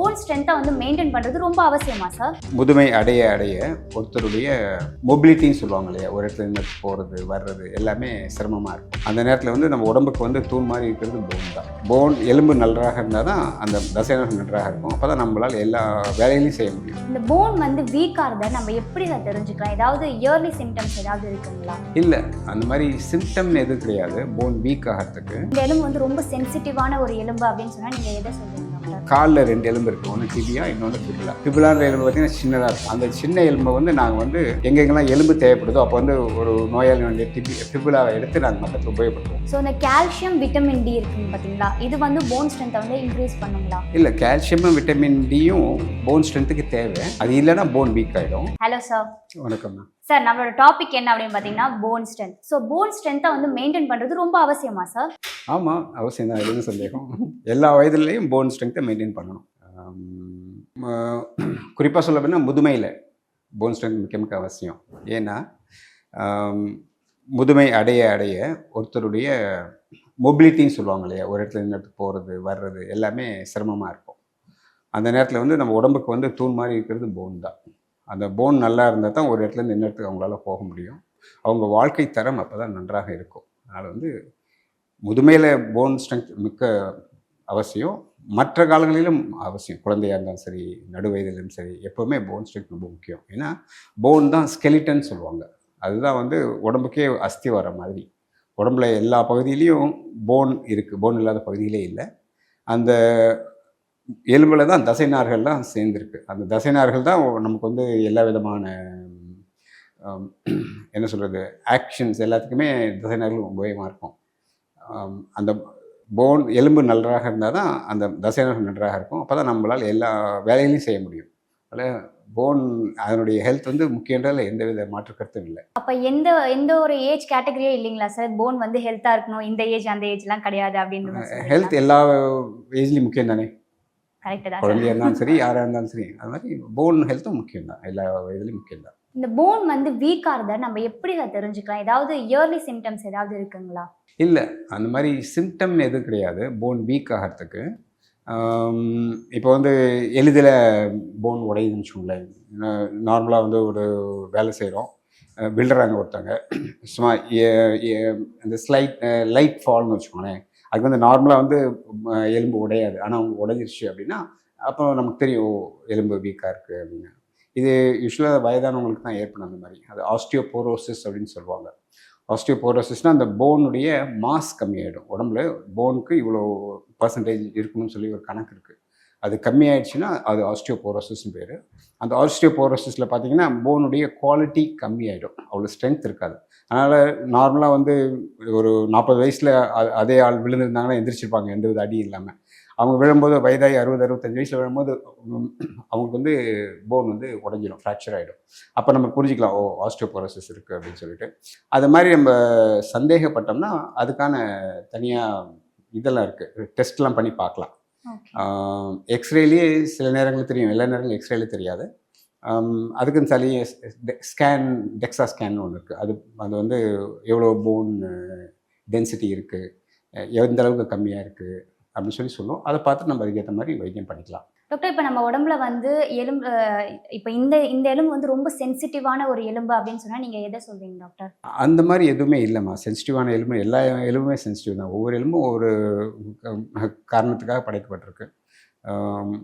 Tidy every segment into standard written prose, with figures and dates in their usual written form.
Phone ஸ்ட்ரென்த்தை வந்து maintain பண்ணுறது ரொம்ப அவசியமா சார்? முதுமை அடைய அடைய ஒருத்தருடைய மொபிலிட்டின்னு சொல்லுவாங்க இல்லையா, ஒரு இடத்துல இருந்து போகிறது வர்றது எல்லாமே சிரமமாக இருக்கும். அந்த நேரத்தில் வந்து நம்ம உடம்புக்கு வந்து தூண் மாதிரி இருக்கிறது போன் தான். போன் எலும்பு நன்றாக இருந்தால் தான் அந்த தசைநார்கள் நன்றாக இருக்கும். அப்போ தான் நம்மளால் எல்லா வேலைகளையும் செய்ய முடியும். இந்த போன் வந்து வீக்காக இருந்தால் நம்ம எப்படி அதை தெரிஞ்சுக்கலாம்? ஏதாவது இயர்லி சிம்டம்ஸ் ஏதாவது இருக்குங்களா? இல்லை, அந்த மாதிரி சிம்டம் எதுவும் கிடையாது போன் வீக் ஆகிறதுக்கு. இந்த எலும்பு வந்து ரொம்ப சென்சிட்டிவான ஒரு எலும்பு அப்படின்னு சொன்னால் நீங்கள் எதை சொல்றீங்க டாக்டர்? காலில் 2 எலும்பு இருக்குது, ஒன்று டிபியா, இன்னொன்று ஃபிபுலா. ஃபிபுலான்ற எலும்பு பார்த்தீங்கன்னா சின்னதாக இருக்கும். அந்த சின்ன எலும்பை வந்து நாங்கள் வந்து எங்கெங்கெல்லாம் எலும்பு தேவைப்படுதோ அப்போ வந்து ஒரு நோயாளி வந்து ஃபிபுலாவை எடுத்து நாங்கள் மற்றதுக்கு உபயோகப்படுத்துவோம். ஸோ இந்த கால்சியம் விட்டமின் டி இருக்குங்க பார்த்தீங்களா, இது வந்து போன் ஸ்ட்ரென்த்தை வந்து இன்க்ரீஸ் பண்ணுங்களா? இல்லை, கால்சியமும் விட்டமின் டியும் போன் ஸ்ட்ரென்த்துக்கு தேவை. அது இல்லைன்னா போன் வீக் ஆகிடும். Hello sir. வணக்கம்ண்ணா. சார், நம்மளோட டாபிக் என்ன அப்படின்னு பார்த்தீங்கன்னா போன் ஸ்ட்ரென்த். ஸோ போன் ஸ்ட்ரென்த்தை வந்து மெயின்டைன் பண்ணுறது ரொம்ப அவசியமா சார்? ஆமாம், அவசியம் தான், எதுவும் சந்தேகம். எல்லா வயதுலேயும் போன் ஸ்ட்ரென்த்தை மெயின்டைன் பண்ணணும். குறிப்பாக சொல்ல போனால் முதுமையில் போன் ஸ்ட்ரென்த் மிக மிக அவசியம். ஏன்னா முதுமை அடைய அடைய ஒருத்தருடைய மொபிலிட்டின்னு சொல்லுவாங்க இல்லையா, ஒரு இடத்துல இருந்து போகிறது வர்றது எல்லாமே சிரமமாக இருக்கும். அந்த நேரத்தில் வந்து நம்ம உடம்புக்கு வந்து தூண் மாதிரி இருக்கிறது போன் தான். அந்த போன் நல்லா இருந்தால் தான் ஒரு இடத்துலேருந்து இன்னொரு இடத்துக்கு அவங்களால போக முடியும். அவங்க வாழ்க்கை தரம் அப்போ தான் நன்றாக இருக்கும். அதனால் வந்து முதுமையில் போன் ஸ்ட்ரென்த் மிக்க அவசியம். மற்ற காலங்களிலும் அவசியம். குழந்தையாக இருந்தாலும் சரி, நடுவயதிலும் சரி, எப்போவுமே போன் ஸ்ட்ரென்த் ரொம்ப முக்கியம். ஏன்னா போன் தான் ஸ்கெலிட்டன் சொல்லுவாங்க. அதுதான் வந்து உடம்புக்கே அஸ்தி வர மாதிரி. உடம்புல எல்லா பகுதியிலையும் போன் இருக்குது, போன் இல்லாத பகுதியிலே இல்லை. அந்த எலும்பில் தான் தசைநார்கள்லாம் சேர்ந்துருக்கு. அந்த தசைநார்கள் தான் நமக்கு வந்து எல்லா விதமான என்ன சொல்கிறது ஆக்ஷன்ஸ் எல்லாத்துக்குமே தசைநார்கள் உபயோகமாக இருக்கும். அந்த போன் எலும்பு நன்றாக இருந்தால் தான் அந்த தசைநார்கள் நன்றாக இருக்கும். அப்போ தான் நம்மளால் எல்லா வேலைகளையும் செய்ய முடியும். அதில் போன் அதனுடைய ஹெல்த் வந்து முக்கியன்றதில் எந்த வித மாற்று கருத்தும் இல்லை. அப்போ எந்த எந்த ஒரு ஏஜ் கேட்டகரியே இல்லைங்களா சார்? போன் வந்து ஹெல்த்தாக இருக்கணும், இந்த ஏஜ் அந்த ஏஜ்லாம் கிடையாது அப்படின்னு? ஹெல்த் எல்லா ஏஜ்லேயும் முக்கியம் தானே. கரெக்டு தான். குழந்தையாக இருந்தாலும் சரி, யாராக இருந்தாலும் சரி, அது மாதிரி போன் ஹெல்த்தும் முக்கியம் தான், எல்லா இதுலேயும் முக்கியம் தான். இந்த போன் வந்து வீக்காக இருந்தால் நம்ம எப்படி அதை தெரிஞ்சுக்கலாம்? ஏதாவது இயர்லி சிம்டம்ஸ் ஏதாவது இருக்குங்களா? இல்லை, அந்த மாதிரி சிம்டம் எதுவும் கிடையாது போன் வீக் ஆகிறதுக்கு. இப்போ வந்து எளிதில் போன் உடையுதுன்னு வச்சுக்கோங்களேன். நார்மலாக வந்து ஒரு வேலை செய்கிறோம், பில்டராங்க ஒருத்தங்க, சும்மா இந்த லைட் ஃபால்னு வச்சுக்கோங்களேன். அதுக்கு வந்து நார்மலாக வந்து எலும்பு உடையாது, ஆனால் அவங்க உடைஞ்சிருச்சு அப்படின்னா அப்போ நமக்கு தெரியும் எலும்பு வீக்காக இருக்குது அப்படின்னு. இது யூஸ்வலாக வயதானவங்களுக்கு தான் ஏற்படும் அந்த மாதிரி. அது ஆஸ்டியோபோரோசிஸ் அப்படின்னு சொல்லுவாங்க. ஆஸ்டியோபோரோசிஸ்னால் அந்த போனுடைய மாஸ் கம்மியாயிடும். உடம்புல போனுக்கு இவ்வளோ பர்சன்டேஜ் இருக்கணும்னு சொல்லி ஒரு கணக்கு இருக்குது. அது கம்மியாயிடுச்சுன்னா அது ஆஸ்டியோபோரோசிஸ்னு பேர். அந்த ஆஸ்டியோபோரோசிஸில் பார்த்தீங்கன்னா போனுடைய குவாலிட்டி கம்மியாயிடும், அவ்வளோ ஸ்ட்ரென்த் இருக்காது. அதனால் நார்மலாக வந்து ஒரு 40 வயசில் அதே ஆள் விழுந்திருந்தாங்கன்னா எந்திரிச்சிருப்பாங்க எந்த வித அடி இல்லாமல். அவங்க விழும்போது வயதாகி 60-65 வயசில் விழும்போது அவங்களுக்கு வந்து போன் வந்து உடஞ்சிடும், ஃப்ராக்சர் ஆகிடும். அப்போ நம்ம புரிஞ்சிக்கலாம், ஓ ஆஸ்டியோபோரோசிஸ் இருக்குது அப்படின்னு சொல்லிட்டு. அது மாதிரி நம்ம சந்தேகப்பட்டோம்னா அதுக்கான தனியாக இதெல்லாம் இருக்குது, டெஸ்ட்லாம் பண்ணி பார்க்கலாம். எக்ஸ்ரேலேயே சில நேரங்கள் தெரியும், எல்லா நேரங்களும் எக்ஸ்ரேலே தெரியாது. அதுக்குன்னு சொல்லி டெக்ஸா ஸ்கேன் ஒன்று இருக்குது. அது வந்து எவ்வளோ போன் டென்சிட்டி இருக்குது, எந்த அளவுக்கு கம்மியாக இருக்குது அப்படின்னு சொல்லும். அதை பார்த்து நம்ம அதுக்கேற்ற மாதிரி வைத்தியம் பண்ணிக்கலாம். டாக்டர், இப்போ நம்ம உடம்புல வந்து எலும்பு, இப்போ இந்த எலும்பு வந்து ரொம்ப சென்சிட்டிவான ஒரு எலும்பு அப்படின்னு சொன்னால் நீங்கள் எதை சொல்வீங்க டாக்டர்? அந்த மாதிரி எதுவுமே இல்லைம்மா. சென்சிட்டிவான எலும்பு, எல்லா எலும்புமே சென்சிட்டிவ் தான். ஒவ்வொரு எலும்பும் ஒரு காரணத்துக்காக படைக்கப்பட்டிருக்கு.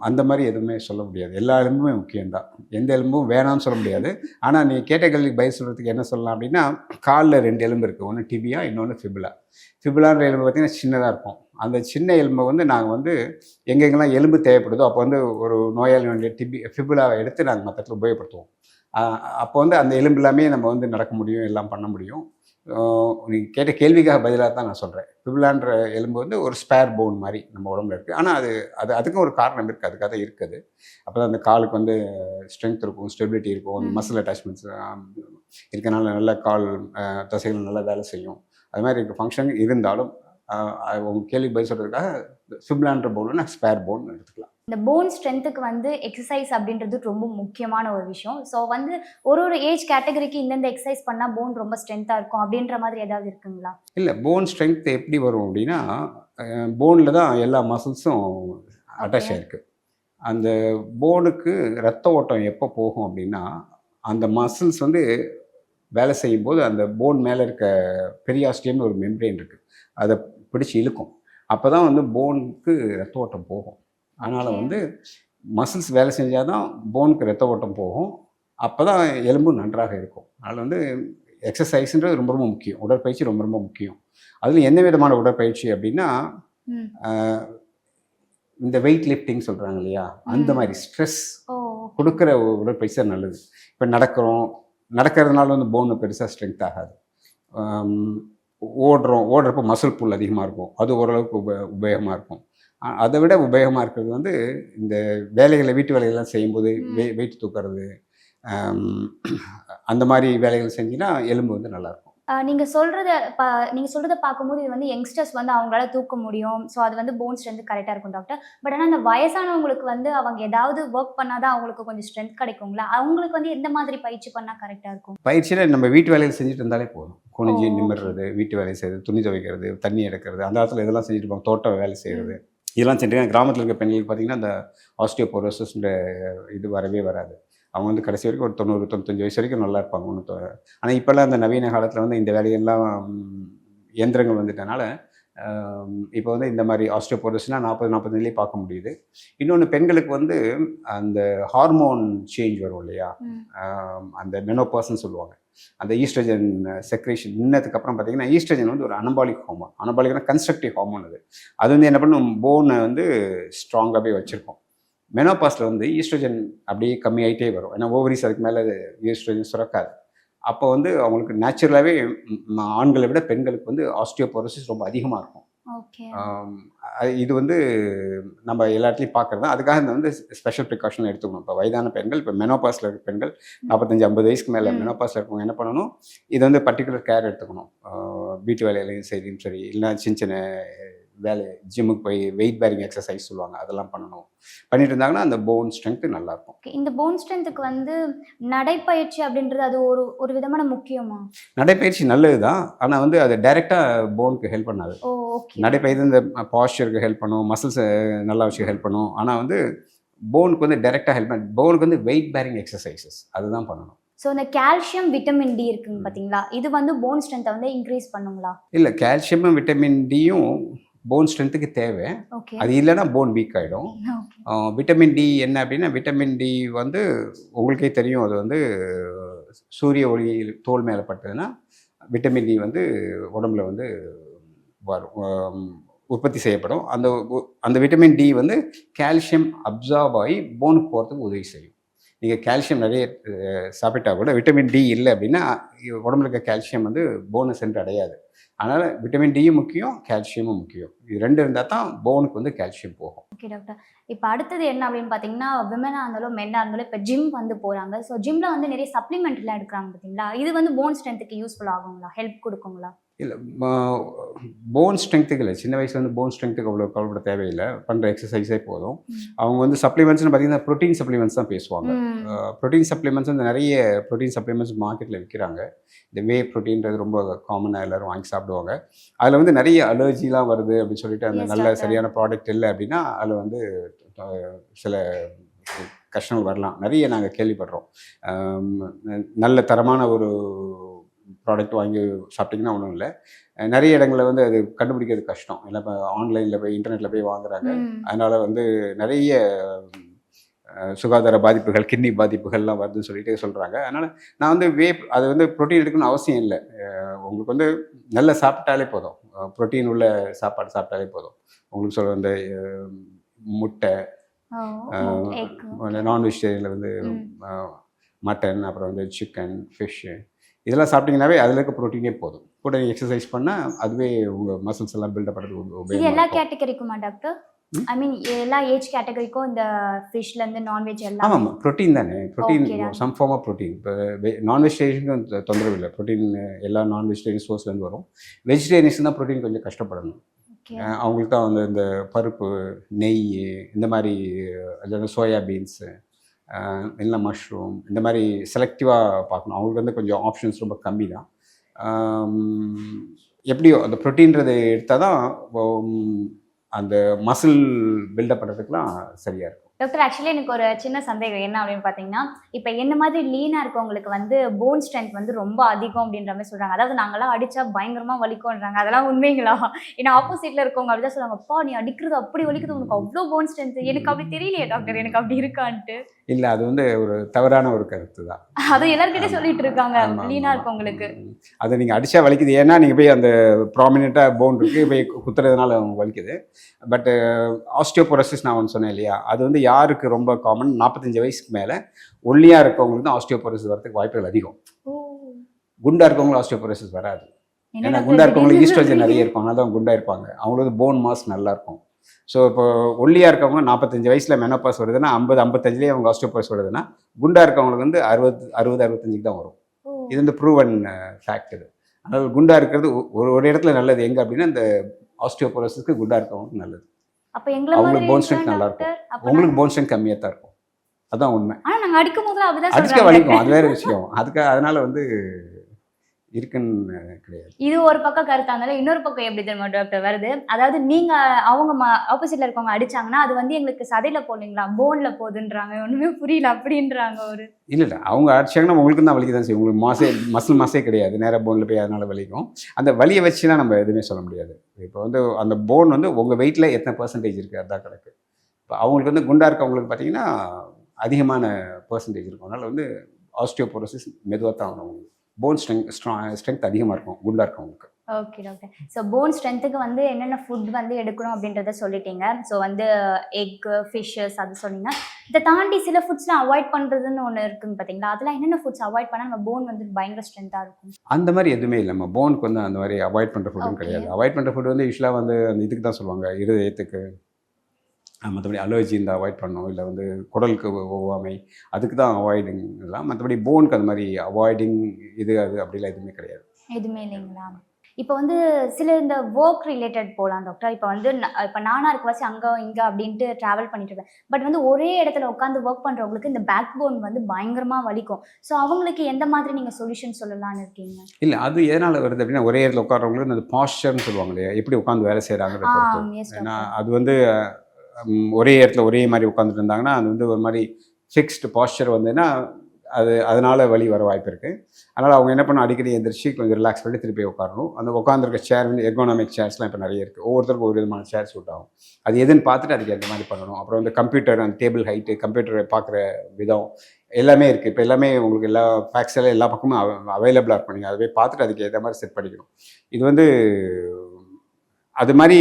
அந்த மாதிரி எதுவுமே சொல்ல முடியாது. எல்லா எலும்புமே முக்கியம்தான், எந்த எலும்பும் வேணாம்னு சொல்ல முடியாது. ஆனால் நீ கேட்ட கேள்விக்கு பதில் சொல்கிறதுக்கு என்ன சொல்லலாம் அப்படின்னா, காலில் 2 எலும்பு இருக்குது, ஒன்று டிபியா, இன்னொன்று ஃபிபுலா. ஃபிபுலான்ற எலும்பு பார்த்திங்கன்னா சின்னதாக இருக்கும். அந்த சின்ன எலும்பை வந்து நாங்கள் வந்து எங்கெங்கெல்லாம் எலும்பு தேவைப்படுதோ அப்போ வந்து ஒரு நோயாளி வந்து ஃபிபுலாவை எடுத்து நாங்கள் மற்றத்தில் உபயோகப்படுத்துவோம். அப்போ வந்து அந்த எலும்பு எல்லாமே நம்ம வந்து நடக்க முடியும், எல்லாம் பண்ண முடியும். நீங்கள் கேட்ட கேள்விக்காக பதிலாக தான் நான் சொல்கிறேன். ஃபிபுலான்ற எலும்பு வந்து ஒரு ஸ்பேர் போன் மாதிரி நம்ம உடம்புல இருக்குது. ஆனால் அதுக்கும் ஒரு காரணம் இருக்குது, அதுக்காக தான் இருக்குது. அப்போ தான் அந்த காலுக்கு வந்து ஸ்ட்ரென்த் இருக்கும், ஸ்டெபிலிட்டி இருக்கும், அந்த மசில் அட்டாச்மெண்ட்ஸ் இருக்கனால நல்ல கால் தசைகள் நல்லா வேலை செய்யும். அது மாதிரி இருக்க ஃபங்க்ஷன் இருந்தாலும் உங்கள் கேள்வி பதில் சொல்கிறதுக்காக ஃபிபுலான்ற போன் ஸ்பேர் போன் எடுத்துக்கலாம். இந்த போன் ஸ்ட்ரென்த்துக்கு வந்து எக்ஸசைஸ் அப்படின்றது ரொம்ப முக்கியமான ஒரு விஷயம். ஸோ வந்து ஒரு ஏஜ் கேட்டகரிக்கு இந்தந்த எக்ஸசைஸ் பண்ணால் போன் ரொம்ப ஸ்ட்ரென்த்தாக இருக்கும் அப்படின்ற மாதிரி ஏதாவது இருக்குங்களா? இல்லை, போன் ஸ்ட்ரென்த் எப்படி வரும் அப்படின்னா, போனில் தான் எல்லா மசில்ஸும் அட்டாச் ஆகிருக்கு. அந்த போனுக்கு ரத்த ஓட்டம் எப்போ போகும் அப்படின்னா, அந்த மசில்ஸ் வந்து வேலை செய்யும்போது அந்த போன் மேலே இருக்க பெரியாஸ்டியம்னு ஒரு மெம்பரேன் இருக்குது, அதை பிடிச்சி இழுக்கும். அப்போ தான் வந்து போனுக்கு ரத்த ஓட்டம் போகும். அதனால் வந்து மசில்ஸ் வேலை செஞ்சால் தான் போனுக்கு ரத்த ஓட்டம் போகும். அப்போ தான் எலும்பு நன்றாக இருக்கும். அதனால் வந்து எக்ஸசைஸ்ன்றது ரொம்ப ரொம்ப முக்கியம். உடற்பயிற்சி ரொம்ப ரொம்ப முக்கியம். அதில் என்ன விதமான உடற்பயிற்சி அப்படின்னா, இந்த வெயிட் லிஃப்டிங் சொல்கிறாங்க இல்லையா, அந்த மாதிரி ஸ்ட்ரெஸ் கொடுக்குற உடற்பயிற்சி தான் நல்லது. இப்போ நடக்கிறதுனால வந்து போனு பெருசாக ஸ்ட்ரென்த் ஆகாது. ஓடுறப்போ மசில் புல் அதிகமாக இருக்கும், அது ஓரளவுக்கு உபயோகமாக இருக்கும். அதை விட உபயோகமாக இருக்கிறது வந்து இந்த வீட்டு வேலைகள்லாம் செய்யும்போது வெயிட் தூக்குறது, அந்த மாதிரி வேலைகள் செஞ்சிங்கன்னா எலும்பு வந்து நல்லாயிருக்கும். நீங்கள் சொல்கிறத பார்க்கும்போது இது வந்து யங்ஸ்டர்ஸ் வந்து அவங்களால தூக்க முடியும். ஸோ அது வந்து போன் ஸ்ட்ரென்த் கரெக்டாக இருக்கும் டாக்டர். பட் ஆனால் அந்த வயசானவங்களுக்கு வந்து அவங்க ஏதாவது ஒர்க் பண்ணால் தான் அவங்களுக்கு கொஞ்சம் ஸ்ட்ரென்த் கிடைக்குங்களா? அவங்களுக்கு வந்து எந்த மாதிரி பயிற்சி பண்ணால் கரெக்டாக இருக்கும்? பயிற்சியில் நம்ம வீட்டு வேலைகள் செஞ்சுட்டு இருந்தாலே போதும். குனிஞ்சு நிமிடுறது, வீட்டு வேலை செய்கிறது, துணி துவைக்கிறது, தண்ணி எடுக்கிறது, அந்த இடத்துல இதெல்லாம் செஞ்சுட்டு இருப்பாங்க. தோட்ட வேலை செய்கிறது, இதெல்லாம் செஞ்சுட்டு கிராமத்தில் இருக்க பெண்களுக்கு பார்த்தீங்கன்னா அந்த ஆஸ்டியோபோரோசிஸ்ன்ற இது வரவே வராது. அவங்க வந்து கடைசி வரைக்கும் ஒரு 90-95 வயசு வரைக்கும் நல்லா இருப்பாங்க. ஆனால் இப்போல்லாம் அந்த நவீன காலத்தில் வந்து இந்த வேலையெல்லாம் இயந்திரங்கள் வந்துட்டனால இப்போ வந்து இந்த மாதிரி ஆஸ்டியோபோரோசிஸ்னால் 40-45 பார்க்க முடியுது. இன்னொன்று, பெண்களுக்கு வந்து அந்த ஹார்மோன் சேஞ்ச் வரும் இல்லையா, அந்த மெனோபாஸ்ன்னு சொல்லுவாங்க. அந்த ஈஸ்ட்ரஜன் செக்ரேஷன் நின்னதுக்கப்புறம் பார்த்தீங்கன்னா, ஈஸ்ட்ரஜன் வந்து ஒரு அனபாலிக் ஹார்மோன். அனபாலிக்னா கன்ஸ்ட்ரக்டிவ் ஹார்மோன். அது வந்து என்ன பண்ணும், போனை வந்து ஸ்ட்ராங்காகவே வச்சுருக்கோம். மெனோபாஸில் வந்து ஈஸ்ட்ரஜன் அப்படியே கம்மியாயிட்டே வரும். ஏன்னா ஓவரிஸ் அதுக்கு மேலே ஈஸ்ட்ரஜன் சுரக்காது. அப்போ வந்து அவங்களுக்கு நேச்சுரலாகவே ஆண்களை விட பெண்களுக்கு வந்து ஆஸ்டியோபோரோசிஸ் ரொம்ப அதிகமாக இருக்கும். இது வந்து நம்ம எல்லா இடத்துலையும் பார்க்குறது தான். அதுக்காக இந்த வந்து ஸ்பெஷல் ப்ரிகாஷன் எடுத்துக்கணும். இப்போ வயதான பெண்கள், இப்போ மெனோபாஸில் இருக்க பெண்கள் 45-50 வயசுக்கு மேலே மெனோபாஸில் இருக்கவங்க என்ன பண்ணணும், இது வந்து பர்டிகுலர் கேர் எடுத்துக்கணும். வீட்டு வேலையிலையும் சரின்னு சரி, இல்லைன்னா சின்ன சின்ன வேலை, ஜிம்முக்கு போய் வெயிட் பேரிங் எக்ஸசைஸ் சொல்லுவாங்க, அதெல்லாம் பண்ணணும். பண்ணிட்டு இருந்தாங்கன்னா அந்த போன் ஸ்ட்ரென்த்து நல்லாயிருக்கும். இந்த போன் ஸ்ட்ரென்த்துக்கு வந்து நடைப்பயிற்சி அப்படின்றது அது ஒரு விதமான முக்கியமா? நடைப்பயிற்சி நல்லது தான், ஆனால் வந்து அது டைரெக்டாக போனுக்கு ஹெல்ப் பண்ணாது. நடைப்பயிற்சி இந்த பாஸ்டருக்கு ஹெல்ப் பண்ணும், மசில்ஸை நல்லா வச்சு ஹெல்ப் பண்ணும். ஆனால் வந்து போனுக்கு வந்து டைரெக்டாக ஹெல்ப் பண்ண, போனுக்கு வந்து வெயிட் பேரிங் எக்ஸசைசஸ் அதுதான் பண்ணணும். ஸோ இந்த கால்சியம், விட்டமின் டி இருக்குங்க பார்த்தீங்களா, இது வந்து போன் ஸ்ட்ரென்த்தை வந்து இன்க்ரீஸ் பண்ணுங்களா? இல்லை, கால்சியமும் விட்டமின் டியும் போன் ஸ்ட்ரென்த்துக்கு தேவை. அது இல்லைன்னா போன் வீக் ஆகிடும். விட்டமின் டி என்ன அப்படின்னா, விட்டமின் டி வந்து உங்களுக்கே தெரியும், அது வந்து சூரிய ஒளி தோல் மேலே பட்டதுன்னா விட்டமின் டி வந்து உடம்புல வந்து வரும், உற்பத்தி செய்யப்படும். அந்த விட்டமின் டி வந்து கால்சியம் அப்சார்ப் ஆகி போனுக்கு போகிறதுக்கு உதவி செய்யும். நீங்கள் கால்சியம் நிறைய சாப்பிட்டா கூட விட்டமின் டி இல்லை அப்படின்னா உடம்புல இருக்க கால்சியம் வந்து போனை சென்று அடையாது. அதனால் விட்டமின் டியும் முக்கியம், கால்சியமும் முக்கியம். இது ரெண்டு இருந்தால் தான் போனுக்கு வந்து கால்சியம் போகும். Okay doctor. இப்போ அடுத்தது என்ன அப்படின்னு பார்த்தீங்கன்னா, விமனாக இருந்தாலும் மென்னாக இருந்தாலும் இப்போ ஜிம் வந்து போகிறாங்க. ஸோ ஜிம்மில் வந்து நிறைய சப்ளிமெண்ட்லாம் எடுக்கிறாங்க பார்த்தீங்களா, இது வந்து போன் ஸ்ட்ரென்த்துக்கு யூஸ்ஃபுல் ஆகுங்களா, ஹெல்ப் கொடுக்குங்களா? இல்லை, போன் ஸ்ட்ரென்த்துக்கு இல்லை, சின்ன வயசுல வந்து போன் ஸ்ட்ரென்த்துக்கு அவ்வளோ கவலைப்பட தேவையில்லை, பண்ணுற எக்ஸசைஸே போதும். அவங்க வந்து சப்ளிமெண்ட்ஸ்னு பார்த்தீங்கன்னா ப்ரோட்டீன் சப்ளிமெண்ட்ஸ் தான் பேசுவாங்க. ப்ரோட்டீன் சப்ளிமெண்ட்ஸ் வந்து நிறைய ப்ரோட்டீன் சப்ளிமெண்ட்ஸ் மார்க்கெட்டில் விற்கிறாங்க. இந்த வே ப்ரோட்டீன்றது ரொம்ப காமனாக எல்லோரும் வாங்கி சாப்பிடுவாங்க. அதில் வந்து நிறைய அலர்ஜிலாம் வருது அப்படின்னு சொல்லிட்டு அந்த நல்ல சரியான ப்ராடக்ட் இல்லை அப்படின்னா அதில் வந்து சில கஷ்டங்கள் வரலாம். நிறைய நாங்கள் கேள்விப்படுறோம். நல்ல தரமான ஒரு ப்ராடக்ட் வாங்கி சாப்பிட்டிங்கன்னா ஒன்றும் இல்லை. நிறைய இடங்களில் வந்து அது கண்டுபிடிக்கிறது கஷ்டம். இல்லை, இப்போ ஆன்லைனில் போய் இன்டர்நெட்டில் போய் வாங்குறாங்க. அதனால் வந்து நிறைய சுகாதார பாதிப்புகள், கிட்னி பாதிப்புகள்லாம் வருதுன்னு சொல்லிட்டு சொல்கிறாங்க. அதனால் நான் வந்து அது வந்து ப்ரோட்டீன் எடுக்கணும்னு அவசியம் இல்லை. உங்களுக்கு வந்து நல்லா சாப்பிட்டாலே போதும், ப்ரோட்டீன் உள்ள சாப்பாடு சாப்பிட்டாலே போதும். உங்களுக்கு சொல்ல இந்த முட்டை, நான் வெஜிடேரியனில் வந்து மட்டன், அப்புறம் வந்து சிக்கன், ஃபிஷ்ஷு, இதெல்லாம் சாப்பிட்டீங்கன்னாவே அதில் இருக்க ப்ரோட்டீனே போதும். கூட எக்ஸசைஸ் பண்ணால் அதுவே உங்கள் மசில்ஸ் எல்லாம் பில்டப் பண்ணுறதுக்கு இது எல்லா கேட்டகரிக்குமா டாக்டர்? ஐ மீன் எல்லா ஏஜ் கேட்டகரிக்கும் இந்த ஃபிஷ்லேருந்து நான்வெஜ் எல்லாம்? ஆமாம், ப்ரோட்டீன் தானே. Protein some form of protein. இப்போ நான் வெஜிடேரியனுக்கும் தொந்தரவு இல்லை. ப்ரோட்டீன் எல்லா நான் வெஜிடேரியன் சோர்ஸ்லேருந்து வரும். வெஜிடேரியன்ஸ் தான் ப்ரோட்டீன் கொஞ்சம் கஷ்டப்படணும். அவங்களுக்கு தான் வந்து இந்த பருப்பு, நெய், இந்த மாதிரி சோயா பீன்ஸு, இல்லை மஷ்ரூம், இந்த மாதிரி செலக்டிவாக பார்க்கணும். அவங்களுக்கு வந்து கொஞ்சம் ஆப்ஷன்ஸ் ரொம்ப கம்மி தான். எப்படியோ அந்த ப்ரோட்டீன்றது எடுத்தால் தான் அந்த மசில் பில்டப் பண்ணுறதுக்குலாம் சரியாக இருக்கும். டாக்டர் ஆக்சுவலி எனக்கு ஒரு சின்ன சந்தேகம் என்ன அப்படின்னு பார்த்தீங்கன்னா, இப்ப என்ன மாதிரி லீனா இருக்கவங்களுக்கு வந்து போன் ஸ்ட்ரென்த் வந்து ரொம்ப அதிகம் அப்படின்ற மாரி சொல்றாங்க. அதாவது நாங்கலாம் அடிச்சா பயங்கரமா வலிக்கும்ன்றாங்க. அதெல்லாம் உண்மைங்களா? ஏன்னா ஆப்போசிட்ல இருக்கவங்க அப்படிதான் சொல்லுவாங்க. "அப்பா நீ அடிக்கிறது அப்படி வலிக்குது. உனக்கு அவ்ளோ போன் ஸ்ட்ரென்த்." எனக்கு அப்படி தெரியலையே டாக்டர். எனக்கு அப்படி இருக்கான்ட்டு. இல்ல அது வந்து ஒரு தவறான ஒரு கருத்து தான். அது எல்லார்கிட்டயும் ஆமா. சொல்லிட்டு இருக்காங்க. ஆமா, லீனா ஆமா. இருக்கவங்களுக்கு. அது நீங்க அடிச்சா வலிக்குது. ஏன்னா, நீங்க போய் அந்த ப்ராமினென்ட்டா போன் இருக்கு. போய் குத்துறதுனால உங்களுக்கு வலிக்குது. பட் ஆஸ்டியோபோரோசிஸ் நான் ஒண்ணு சொன்னேன் இல்லையா? அது வந்து யாருக்கு ரொம்ப காமன் 45 வயசுக்கு மேல ஒல்லியா இருக்கவங்களுக்கு தான் ஆஸ்டியோபோரோசிஸ் வரதுக்கு வாய்ப்புகள் அதிகம். ஓ! குண்டா இருக்கவங்களுக்கு ஆஸ்டியோபோரோசிஸ் வராது. என்ன ஏன்னா டாக்டர் குண்டா இருக்கவங்களுக்கு திடீர்னு ஈஸ்ட்ரோஜன் சொல்றீங்க? நெறைய இருக்கும். அதனால தான் குண்டா இருப்பாங்க. அவங்களுக்கு போன் மாஸ் நல்லா இருக்கும். ஸோ இப்போ ஒல்லியா இருக்கவங்க 45 வயசுல மெனோபாஸ் வருதுன்னா 50, 55லயே அவங்க ஆஸ்டியோபோரோசிஸ் வருதுன்னா, குண்டா இருக்கவங்களுக்கு வந்து 60, 65க்கு தான் வரும். ஓ! இது வந்து ப்ரூவன் ஃபேக்ட் இது. அதாவது குண்டா இருக்கிறது ஒரு இடத்துல நல்லது எங்க அப்படின்னா, இந்த ஆஸ்டியோபோரோசிஸ்க்கு குண்டா இருக்கவங்களுக்கு நல்லது. அப்ப எங்கள மாதிரி அவங்களுக்கு போன் இருக்கா ஸ்ட்ரென்த் நல்லா இருக்கும். டாக்டர்? அப்ப உங்களுக்கு போன் ஸ்ட்ரென்த் கம்மியா தான் இருக்கும். அதான் உண்மை. ஆனா நாங்க அடிக்கும்போதெல்லாம் அப்படிதான் அடிச்சா சொல்றாங்க. வலிக்கும். அது வேற விஷயம். அதனால வந்து இருக்குன்னு கிடையாது. இது ஒரு பக்கம் கருத்தா இருந்தாலும், இன்னொரு பக்கம் எப்படி தெரியுமா டாக்டர் வருது? அதாவது நீங்க அவங்க ஆப்போசிட்ல இருக்கவங்க அடிச்சாங்கன்னா, அது வந்து எங்களுக்கு சதையில போடலீங்களா, போன்ல போகுதுன்றாங்க. ஒண்ணுமே புரியல அப்படின்றாங்க ஒரு. இல்ல. அவங்க அடிச்சாங்கன்னா உங்களுக்கு தான் வலிக்க தான் செய்யும். உங்களுக்கு மசில் மாஸே கிடையாது. நேரா போன்ல போய் அதனால வலிக்கும். அந்த வலிய வச்சுலாம் நம்ம எதுவுமே சொல்ல முடியாது. இப்போ வந்து அந்த போன் வந்து உங்க வெயிட்ல எத்தனை பெர்சன்டேஜ் இருக்கு அதான் கணக்கு. இப்போ அவங்களுக்கு வந்து குண்டா இருக்கவங்களுக்கு பார்த்தீங்கன்னா, அதிகமான பெர்சன்டேஜ் இருக்கும். அதனால வந்து ஆஸ்டியோபோரோசிஸ் மெதுவா தான் வரும். போன் ஸ்ட்ரென்த் அதிகமா இருக்கும் குண்டா இருக்கவங்களுக்கு. Okay doctor. ஸோ போன் ஸ்ட்ரென்த்துக்கு வந்து என்னென்ன ஃபுட் வந்து எடுக்கணும் அப்படின்றத சொல்லிட்டீங்க. ஸோ வந்து எக்கு, ஃபிஷ்ஷஸ் அது சொன்னீங்க. இத தாண்டி சில ஃபுட்ஸ்லாம் அவாய்ட் பண்றதுன்னு ஒண்ணு இருக்குங்க பார்த்தீங்களா? அதெல்லாம் என்னென்ன ஃபுட்ஸ் அவாய்ட் பண்ணா நம்ம போன் வந்து பயங்கர ஸ்ட்ரென்த்தா இருக்கும்? அந்த மாரி எதுவுமே இல்ல. நம்ம போனுக்கு வந்து அந்த மாரி அவாய்ட் பண்ற ஃபுட்டும் ஓகே. கிடையாது. அவாய்ட் பண்ற ஃபுட் வந்து யூசுவலா வந்து அந்த இதுக்கு தான் சொல்லுவாங்க. இருதயத்துக்கு மற்றபடி அலர்ஜி இருந்தால் அவாய்ட் பண்ணணும். இல்லை வந்து குடலுக்கு ஒவ்வாமை அதுக்கு தான் அவாய்டிங் எல்லாம். மற்றபடி போனுக்கு அந்த மாதிரி அவாய்டிங் இது அது அப்படிலாம் எதுவுமே கிடையாது. எதுவுமே இல்லைங்களா? இப்போ வந்து சில இந்த ஒர்க் ரிலேட்டட் போலாம் டாக்டர். இப்போ வந்து இப்போ நானா இருக்கவாசி அங்க, இங்க அப்படின்ட்டு டிராவல் பண்ணிட்டு இருப்பேன். பட் வந்து ஒரே இடத்துல உட்காந்து ஒர்க் பண்றவங்களுக்கு இந்த பேக் போன் வந்து பயங்கரமா வலிக்கும். ஸோ அவங்களுக்கு எந்த மாதிரி நீங்க சொல்யூஷன் சொல்லலாம்னு இருக்கீங்க? இல்ல அது எதனால வருது அப்படின்னா, ஒரே இடத்துல உட்கார்றவங்களுக்கு அந்த பாஸ்சர்ன்னு சொல்லுவாங்க இல்லையா? எப்படி உட்காந்து வேலை செய்றாங்கறத பொறுத்து. எஸ் ஏன்னா டாக்டர். அது வந்து ஒரே இடத்துல ஒரே மாரி உட்காந்துட்டு இருந்தாங்கன்னா, அது வந்து ஒரு மாரி ஃபிக்ஸ்டு பாஸ்சர் வந்ததுன்னா, அதனால வலி வர வாய்ப்பு இருக்கு. அதனால அவங்க என்ன பண்ணணும், அடிக்கடி எந்திரிச்சு கொஞ்சம் ரிலாக்ஸ் பண்ணிட்டு திருப்பி உட்காரணும். அந்த உட்காந்துருக்க சேர் வந்து எர்கோனாமிக் சேர்ஸ்லாம் இப்போ நிறைய இருக்கு. ஒவ்வொருத்தருக்கும் ஒரு விதமான சேர் சூட் ஆகும். அது எதுன்னு பார்த்துட்டு அதுக்கு ஏற்ற மாதிரி பண்ணணும். அப்புறம் வந்து கம்ப்யூட்டர், அந்த டேபிள் ஹைட்டு, கம்ப்யூட்டரை பார்க்குற விதம் எல்லாமே இருக்குது. இப்போ எல்லாமே உங்களுக்கு எல்லா ஃபேக்ஸ் எல்லாம் எல்லா பக்கமும் அவைலபிளாக இருக்கும். நீங்கள் அதை போய் பார்த்துட்டு அதுக்கு ஏற்ற மாதிரி செட் பண்ணிக்கணும். இது வந்து அது மாதிரி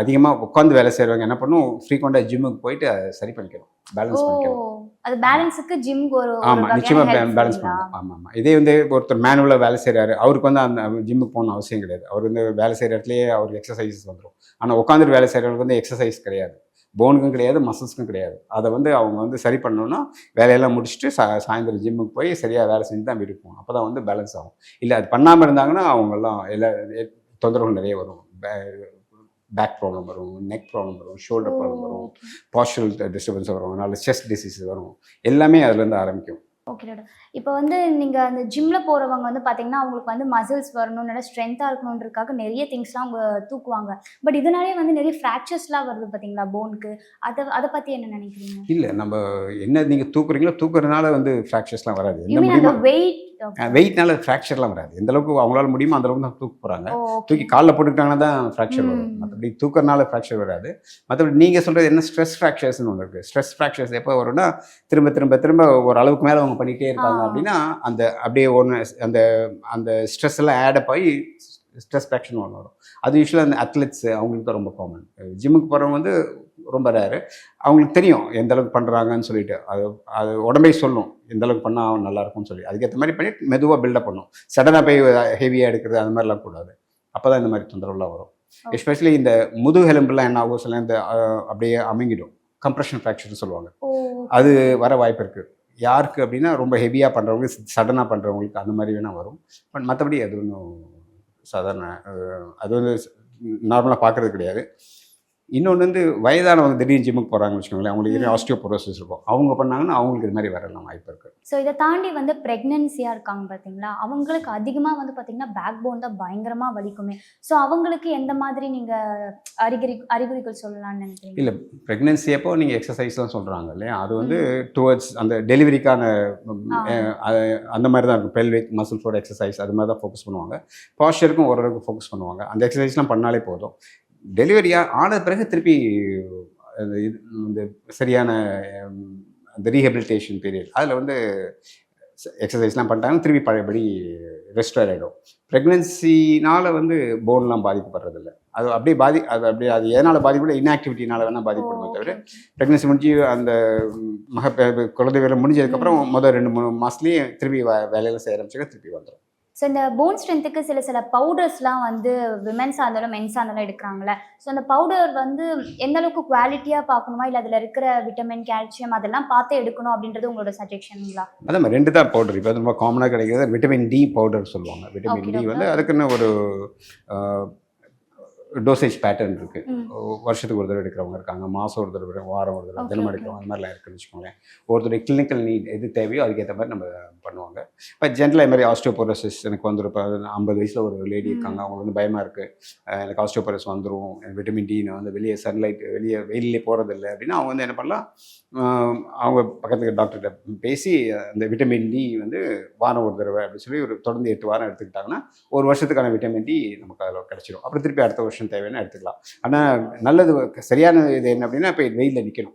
அதிகமாக உட்காந்து வேலை செய்கிறவங்க என்ன பண்ணணும், ஃப்ரீக்வெண்ட்டாக ஜிம்முக்கு போயிட்டு அதை சரி பண்ணிக்கணும், ஓ! பேலன்ஸ் பண்ணிக்கணும். அது பேலன்ஸுக்கு ஜிம்க்கு ஒரு ஒரு ஆமாம், வகையான நிச்சயமாக ஹெல்ப் பேலன்ஸ் இல்லைங்களா? பண்ணணும். ஆமாம் ஆமாம். இதே வந்து ஒருத்தர் மேனுவலாக வேலை செய்கிறாரு, அவருக்கு வந்து அந்த ஜிம்முக்கு போகணும்னு அவசியம் கிடையாது. அவர் வந்து வேலை செய்கிற இடத்துலையே அவருக்கு எக்ஸசைஸ் வந்துடும். ஆனால் உட்காந்துட்டு வேலை செய்கிறவங்களுக்கு வந்து எக்ஸசைஸ் கிடையாது, போனுக்கும் கிடையாது, மசில்ஸ்க்கும் கிடையாது. அதை வந்து அவங்க வந்து சரி பண்ணணும்னா வேலையெல்லாம் முடிச்சுட்டு சாயந்தரம் ஜிம்முக்கு போய் சரியாக வேலை செஞ்சு தான் வீட்டுக்கு போகணும். அப்போ தான் வந்து பேலன்ஸ் ஆகும். இல்லை அது பண்ணாமல் இருந்தாங்கன்னா அவங்கெல்லாம் தொந்தரவுகள் நிறைய வரும். பேக் ப்ராப்ளம் வரும், நெக் ப்ராப்ளம் வரும், ஷோல்டர் ப்ராப்ளம் வரும், ஓகே. பாஸ்டரல் டிஸ்டர்பன்ஸ் வரும், அதனால செஸ்ட் டிசீஸ் வரும். எல்லாமே அதுலேருந்து ஆரம்பிக்கும். Okay doctor. இப்போ வந்து நீங்க அந்த ஜிம்ல போறவங்க வந்து பார்த்தீங்கன்னா, அவங்களுக்கு வந்து மசில்ஸ் வரணும், நல்லா ஸ்ட்ரென்த்தா இருக்கணுன்றதுக்காக நெறைய திங்ஸ்லாம் அவங்க தூக்குவாங்க. பட் இதனாலேயே வந்து நெறைய ஃப்ராக்சர்ஸ்லாம் வருது பார்த்தீங்களா போனுக்கு. அத பத்தி என்ன நினைக்கிறீங்க? இல்லை நம்ம என்ன நீங்கள் தூக்குறீங்களோ தூக்குறதுனால வந்து ஃப்ராக்சர்ஸ்லாம் வராது. யூ என்ன மீன் அந்த முடியுமோ வெயிட் டாக்டர்? வெயிட்னால ஃப்ராக்சர்லாம் வராது. எந்த அளவுக்கு அவங்களால முடியுமோ அந்த அளவுக்கு தான் தூக்க போகிறாங்க. ஓ! ஓகே. தூக்கி காலில் போட்டுக்கிட்டாங்கன்னா தான் ஃப்ராக்சர் வரும். மற்றபடி தூக்கறனால ஃப்ராக்சர் வராது. மற்றபடி நீங்கள் சொல்கிறது என்ன, ஸ்ட்ரெஸ் ஃப்ராக்சர்ஸ்னு ஒன்று இருக்குது. ஸ்ட்ரெஸ் ஃப்ராக்சர்ஸ் எப்போ வரும்னா, திரும்ப திரும்ப திரும்ப ஒரு அளவுக்கு மேலே அவங்க பண்ணிகிட்டே இருக்காங்க அப்படின்னா, அந்த அப்படியே ஒன்று அந்த அந்த ஸ்ட்ரெஸ் எல்லாம் ஆடப் ஆகி ஸ்ட்ரெஸ் ஃப்ராக்சர் ஒன்று வரும். அது யூஸ்வலாக அந்த அத்லெட்ஸ் அவங்களுக்கு தான் ரொம்ப காமன். ஜிம்முக்கு போகிறவங்க வந்து ரொம்ப ரேரு. அவங்களுக்கு தெரியும் எந்த அளவுக்கு பண்ணுறாங்கன்னு சொல்லிட்டு. அது உடம்பே சொல்லும் எந்த அளவுக்கு பண்ணால் அவன் நல்லாயிருக்கும்னு சொல்லி. அதுக்கேற்ற மாதிரி பண்ணிட்டு மெதுவாக பில்டப் பண்ணும். சடனாக போய் ஹெவியாக எடுக்கிறது அந்த மாதிரிலாம் கூடாது. அப்போ தான் இந்த மாதிரி தொந்தரவுலாம் வரும். எஸ்பெஷலி இந்த முதுகெலும்புலாம் என்ன ஆகும், சில இந்த அப்படியே அமுங்கிடும். கம்ப்ரெஷன் ஃப்ராக்சர்னு சொல்லுவாங்க. ஓ! அது வர வாய்ப்பு இருக்குது. யாருக்கு அப்படின்னா ரொம்ப ஹெவியாக பண்ணுறவங்க, சடனாக பண்ணுறவங்களுக்கு அந்த மாதிரி வேணால் வரும். பட் மற்றபடி அது ஒன்றும் சாதாரண அது வந்து நார்மலாக பார்க்குறது கிடையாது. இன்னொன்று வந்து வயதானவங்க திடீர்னு ஜிம்முக்கு போகிறாங்கன்னு வச்சுக்கோங்களேன், அவங்களுக்கு ஆஸ்டியோபோரோசிஸ் இருக்கும். அவங்க பண்ணாங்கன்னா அவங்களுக்கு இது மாதிரி வரலாம் வாய்ப்பு இருக்குது. ஸோ இதை தாண்டி வந்து ப்ரெக்னென்சியாக இருக்காங்க பார்த்தீங்களா, அவங்களுக்கு அதிகமாக வந்து பார்த்தீங்கன்னா பேக் போன் தான் பயங்கரமாக வலிக்குமே. ஸோ அவங்களுக்கு எந்த மாதிரி நீங்கள் அறிகுறிகள் சொல்லலாம்னு நினைக்கிறீங்க? இல்லை, ப்ரெக்னென்சி அப்போ நீங்கள் எக்ஸசைஸ்லாம் சொல்கிறாங்க இல்லையா, அது வந்து டுவர்ட்ஸ் அந்த டெலிவரிக்கான அந்த மாதிரி தான் இருக்கும். பெல்விக் மசில்ஸோட எக்ஸசைஸ் அது மாதிரி தான் ஃபோக்கஸ் பண்ணுவாங்க. பாஸ்டருக்கும் ஓரளவுக்கு ஃபோக்கஸ் பண்ணுவாங்க. அந்த எக்ஸசைஸ்லாம் பண்ணாலே போதும். டெலிவரியாக ஆன பிறகு திருப்பி இந்த சரியான அந்த ரீஹபிலிட்டேஷன் பீரியட் அதில் வந்து எக்ஸசைஸ்லாம் பண்ணிட்டாங்கன்னா திருப்பி பழையபடி ரெஸ்டோர் ஆகிடும். ப்ரெக்னென்சினால் வந்து போன்லாம் பாதிக்கப்படுறதில்ல. அது அப்படியே அது எதனால் பாதிக்கப்பட இன்ஆக்டிவிட்டினால் வேணால் பாதிக்கப்படுமே தவிர, ப்ரெக்னென்சி முடிஞ்சு அந்த குழந்தை வேலை முடிஞ்சதுக்கப்புறம் முதல் 2-3 மாதத்துலேயே திருப்பி வேலையில் செய்ய ஆரம்பிச்சாக்க திருப்பி வந்துடும். ஸோ இந்த போன் ஸ்ட்ரென்த்துக்கு சில பவுடர்ஸ்லாம் வந்து விமென்ஸாக இருந்தாலும் மென்ஸாக இருந்தாலும் எடுக்கிறாங்களே. ஸோ அந்த பவுடர் வந்து எந்த அளவுக்கு குவாலிட்டியாக பார்க்கணுமா, இல்லை அதில் இருக்கிற விட்டமின், கால்சியம் அதெல்லாம் பார்த்து எடுக்கணும் அப்படின்றது உங்களோட சஜஷனுங்களா? அதான் 2 தான் பவுடர். இப்போ ரொம்ப காமனாக கிடைக்கிறது விட்டமின் டி பவுடர் சொல்லுவாங்க. விட்டமின் டி வந்து அதுக்குன்னு ஒரு டோசேஜ் பேட்டர்ன் இருக்குது. வருஷத்துக்கு ஒரு தடவை எடுக்கிறவங்க இருக்காங்க, மாதம் ஒரு தடவை, வாரம் ஒரு தடவை, தினமும் எடுக்கிறவங்க, அந்த மாதிரிலாம் இருக்குன்னு வச்சுக்கோங்களேன். ஒருத்தருடைய கிளினிக்கல் நீட் எது தேவையோ அதுக்கேற்ற மாதிரி நம்ம பண்ணுவாங்க. இப்போ ஜென்ரலாக இது மாதிரி ஆஸ்டியோபோரோசிஸ் எனக்கு வந்துடும். இப்போ 50 வயசில் ஒரு லேடி இருக்காங்க, அவங்களுக்கு வந்து பயமாக இருக்குது, எனக்கு ஆஸ்டியோபோரோஸ் வந்துடும், விட்டமின் டி நான் வந்து வெளியே சன்லைட் வெயிலே போகிறதில்லை அப்படின்னா அவங்க வந்து என்ன பண்ணலாம், அவங்க பக்கத்துக்கு டாக்டர்கிட்ட பேசி அந்த விட்டமின் டி வந்து வாரம் ஒரு தடவை அப்படின்னு சொல்லி ஒரு தொடர்ந்து 8 வாரம் எடுத்துக்கிட்டாங்கன்னா ஒரு வருஷத்துக்கான விட்டமின் டி நமக்கு அதில் கிடச்சிடும். அப்புறம் திருப்பி அடுத்த வருஷம் தேவைன்னு எடுத்துக்கலாம். ஆனால் நல்லது சரியான இது என்ன அப்படின்னா, இப்போ வெயிலில் நிற்கணும்.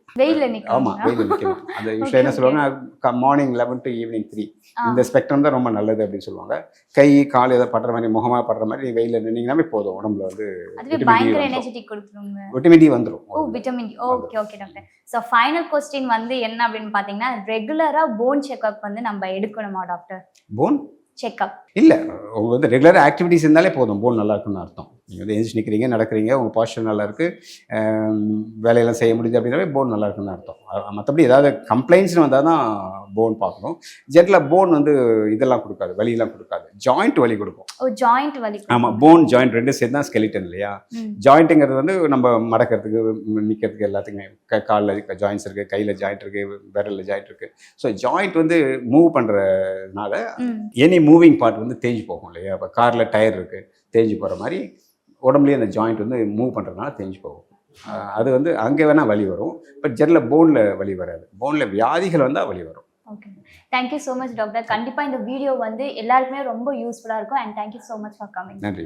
ஆமாம், வெயிலில் நிற்கணும். அந்த விஷயம் என்ன சொல்லுவாங்கன்னா, மார்னிங் 11 to ஈவினிங் 3 இந்த ஸ்பெக்ட்ரம் தான் ரொம்ப நல்லது அப்படின்னு சொல்லுவாங்க. கை கால் ஏதோ படுற மாதிரி, முகமாக படுற மாதிரி வெயிலில் நின்னீங்கன்னாவே போதும், உடம்புல வந்து விட்டமின் டி வந்துடும். Vitamin D. Okay doctor. So final question வந்து என்ன அப்படின்னு பார்த்தீங்கன்னா, ரெகுலராக போன் செக்அப் வந்து நம்ம எடுக்கணுமா டாக்டர்? போன் செக்அப் இல்லை, உங்கள் வந்து ரெகுலராக ஆக்டிவிட்டிஸ் இருந்தாலே போதும், போன் நல்லா இருக்குன்னு அர்த்தம். நீங்கள் வந்து எழுந்திரிச்சு நிற்கிறீங்க, நடக்கிறீங்க, உங்கள் பாஸ்டர் நல்லா இருக்குது, வேலையெல்லாம் செய்ய முடியுது அப்படின்னாவே போன் நல்லா இருக்குன்னு அர்த்தம். மற்றபடி ஏதாவது கம்ப்ளைண்ட்ஸ்னு வந்தால் தான் போன் பார்க்கணும். ஜென்ரலாக போன் வந்து இதெல்லாம் கொடுக்காது, வலியெல்லாம் கொடுக்காது, ஜாயிண்ட் வலி கொடுக்கும். ஜாயிண்ட் வலி. ஆமாம், போன் ஜாயிண்ட் 2 சேர்த்து தான் ஸ்கெலிட்டன் இல்லையா. ஜாயிண்ட்டுங்கிறது வந்து நம்ம மடக்கிறதுக்கு, நிற்கிறதுக்கு எல்லாத்துக்குமே காலில் ஜாயின்ட்ஸ் இருக்குது, கையில் ஜாயிண்ட் இருக்குது, விரலில் ஜாயிண்ட் இருக்குது. ஸோ ஜாயிண்ட் வந்து மூவ் பண்ணுறதுனால எனி மூவிங் பார்ட் வந்து தேஞ்சு போகும் இல்லையா. இப்போ காரில் டயர் இருக்குது, தேஞ்சு போகிற மாதிரி உடம்புலேயே அந்த ஜாயிண்ட் வந்து மூவ் பண்ணுறதுனால தேஞ்சு போகும். அது வந்து அங்கே வேணால் வலி வரும், பட் ஜென்ரலாக போனில் வலி வராது. போனில் வியாதிகள் வந்தால் வலி வரும். Okay, thank you so much doctor. கண்டிப்பாக இந்த வீடியோ வந்து எல்லாருக்குமே ரொம்ப யூஸ்ஃபுல்லாக இருக்கும். And thank you so much for coming. நன்றி.